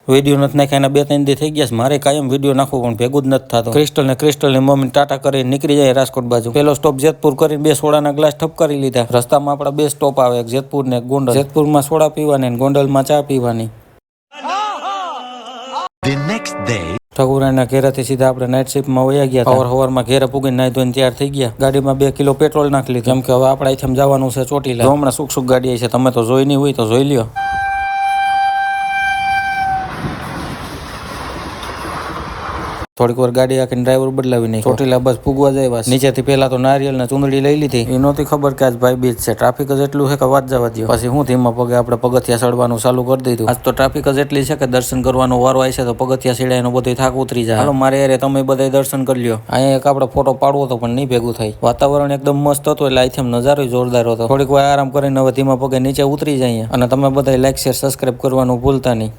Video નથી નાખ્યા એના 2-3 દી થઈ ગયા છે. મારે કાયમ વિડીયો નાખવું પણ ભેગું જ નથી થતો. ક્રિસ્ટલની મમ્મી ટાટા કરીને નીકળી જાય રાજકોટ બાજુ. પેલો સ્ટોપ જેતપુર કરીને 2 સોડાના ગ્લાસ ઠપકારી લીધા. રસ્તામાં આપણા 2 સ્ટોપ આવે, એક જેતપુર ને એક ગોંડલ. જેતપુરમાં સોડા પીવાની ને ગોંડલમાં ચા પીવાની. ઠકુરાના ઘેરેથી સીધા આપણે નાઇટ શિફ્ટમાં વયા ગયા. સવારમાં ઘેરે પૂગીને નાહી ધોઈને તૈયાર થઈ ગયા. ગાડીમાં 2 કિલો પેટ્રોલ નાખી લીધું. કેમ કે હવે આપણે અહીંથી જવાનું છે ચોટીલા. હમણાં સુખ ગાડી છે, તમે તો જોઈ નહીં હોય તો જોઈ લ્યો. થોડીક વાર ગાડી આખીને ડ્રાઈવર બદલાવી નહીં. ચોટીલા બસ પૂગવા જાય. નીચેથી પેલા તો નારિયેલ ને ચૂંદડી લઈ લીધી. એ નહોતી ખબર કે આજ ભાઈ બીજ છે. ટ્રાફિક જ એટલું છે કે વાત જવા દો. પછી હું ધીમા પગે આપણે પગથિયા ચડવાનું ચાલુ કરી દીધું. આજ તો ટ્રાફિક જ એટલી છે કે દર્શન કરવાનો વારો આવશે તો પગથિયા સીડાયનો બધો થાક ઉતરી જાય. હાલો મારે યાર તમે બધા દર્શન કરી લ્યો. અહીંયા એક આપણે ફોટો પાડવો તો પણ નહીં ભેગું થાય. વાતાવરણ એકદમ મસ્ત હતો એટલે અહીંથી નજારો જોરદાર હતો. થોડીક વાર આરામ કરીને હવે ધીમા પગે નીચે ઉતરી જાય. અને તમે બધા લાઈક શેર સબસ્ક્રાઇબ કરવાનું ભૂલતા નહીં.